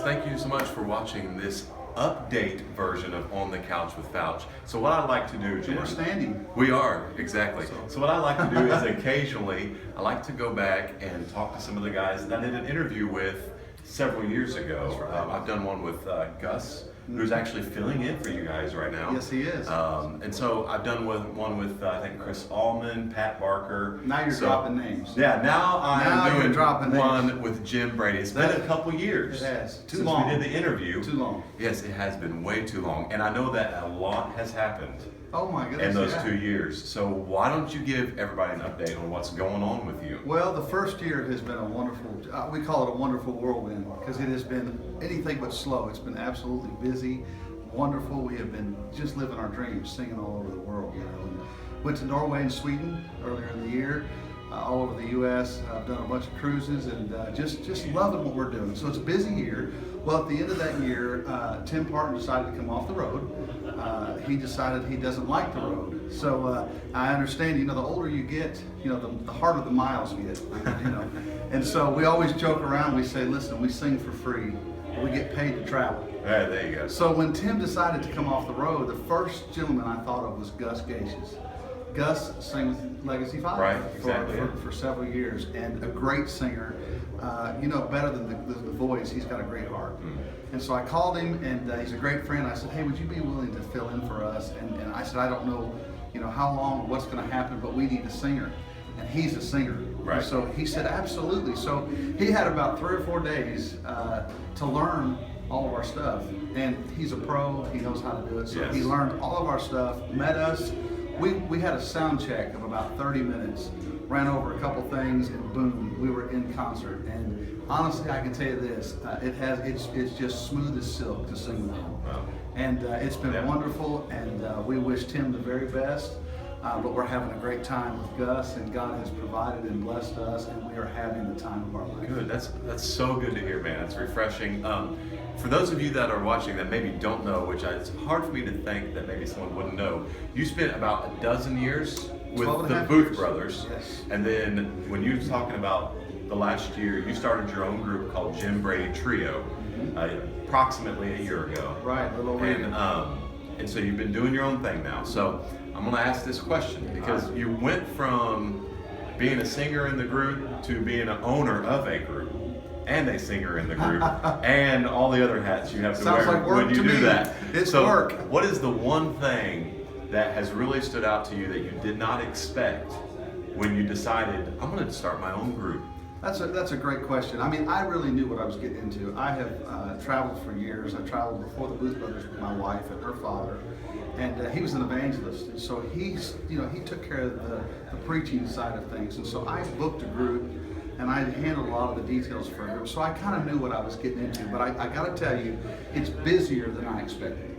thank you so much for watching this update version of On the Couch with Fouch. So what I like to do, Jim, we're standing. We are, exactly. So what I like to do is occasionally, I like to go back and talk to some of the guys that I did an interview with several years ago. That's right. I've done one with Gus, who's actually filling in for you guys right now. Yes, he is. And so I've done one with I think Chris Allman, Pat Barker. Now you're dropping names. Yeah, now I'm doing dropping one names. with Jim Brady. It's been a couple years. It has. Since we did the interview. Too long. Yes, it has been way too long. And I know that a lot has happened Oh my goodness. in those yeah. 2 years. So why don't you give everybody an update on what's going on with you? Well, the first year has been a wonderful, we call it a wonderful whirlwind because it has been anything but slow. It's been absolutely busy, wonderful. We have been just living our dreams, singing all over the world. And went to Norway and Sweden earlier in the year, all over the U.S. I've done a bunch of cruises and just loving what we're doing. So it's a busy year. Well, at the end of that year, Tim Parton decided to come off the road. He decided he doesn't like the road. So I understand, the older you get, the harder the miles get, And so we always joke around, we say, listen, we sing for free. We get paid to travel. Yeah, there you go. So when Tim decided to come off the road, the first gentleman I thought of was Gus Gacious. Gus sang with Legacy 5 Right, exactly. for several years, and a great singer. Better than the voice, he's got a great heart. And so I called him, and he's a great friend. I said, hey, would you be willing to fill in for us? And I said, I don't know, how long, what's going to happen, but we need a singer. And he's a singer. Right. And so he said, absolutely. So he had about 3 or 4 days to learn all of our stuff. And he's a pro, he knows how to do it. So Yes. he learned all of our stuff, met us. We had a sound check of about 30 minutes, ran over a couple things, and boom, we were in concert. And honestly, I can tell you this, it's just smooth as silk to sing with him. Wow. And it's been wonderful, and we wish Tim the very best. But we're having a great time with Gus, and God has provided and blessed us, and we are having the time of our life. Good. That's so good to hear, man. It's refreshing. For those of you that are watching that maybe don't know, it's hard for me to think that maybe someone wouldn't know, you spent about a dozen years with 12 and a the half Booth years. Brothers. Yes. And then when you were talking about the last year, you started your own group called Jim Brady Trio, approximately a year ago. Right, a little over a year. And so you've been doing your own thing now. So I'm going to ask this question because you went from being a singer in the group to being an owner of a group and a singer in the group and all the other hats you have to Sounds wear like work when you to do me. that. It's so work. What is the one thing that has really stood out to you that you did not expect when you decided, I'm going to start my own group? That's a great question. I mean, I really knew what I was getting into. I have traveled for years. I traveled before the Booth Brothers with my wife and her father, and he was an evangelist. And so he took care of the preaching side of things. And so I booked a group, and I handled a lot of the details for a group. So I kind of knew what I was getting into. But I got to tell you, it's busier than I expected.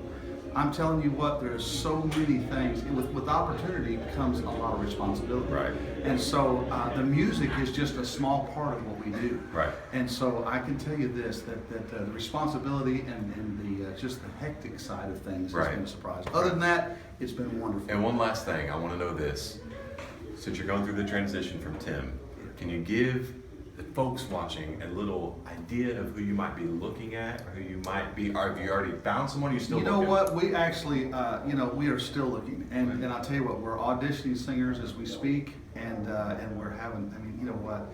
I'm telling you what, there's so many things. With opportunity comes a lot of responsibility. Right. And so the music is just a small part of what we do. Right. And so I can tell you this, that the responsibility and the just the hectic side of things has been a surprise. Other than that, it's been wonderful. And one last thing, I want to know this. Since you're going through the transition from Tim, can you give the folks watching a little idea of who you might be looking at, or who you might be, or have you already found someone you're still looking? You know what, we actually, we are still looking. And I'll tell you what, we're auditioning singers as we speak, and we're having, you know what,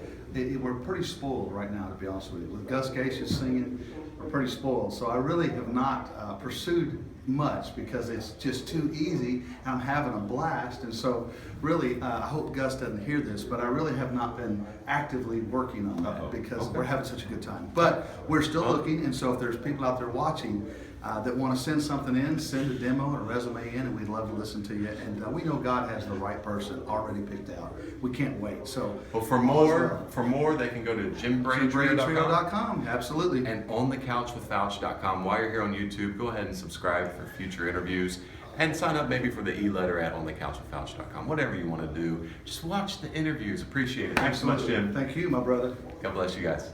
we're pretty spoiled right now, to be honest with you. With Gus Gacious singing, we're pretty spoiled. So I really have not pursued much because it's just too easy. I'm having a blast, and so really, I hope Gus doesn't hear this, but I really have not been actively working on that because we're having such a good time. But we're still looking, and so if there's people out there watching that want to send something in, send a demo or resume in, and we'd love to listen to you. And we know God has the right person already picked out. We can't wait. So, well, for more, they can go to JimBradyTrio.com. Absolutely. And OnTheCouchWithFouch.com. While you're here on YouTube, go ahead and subscribe for future interviews. And sign up maybe for the e-letter at OnTheCouchWithFouch.com. Whatever you want to do, just watch the interviews. Appreciate it. Thanks so much, Jim. Thank you, my brother. God bless you guys.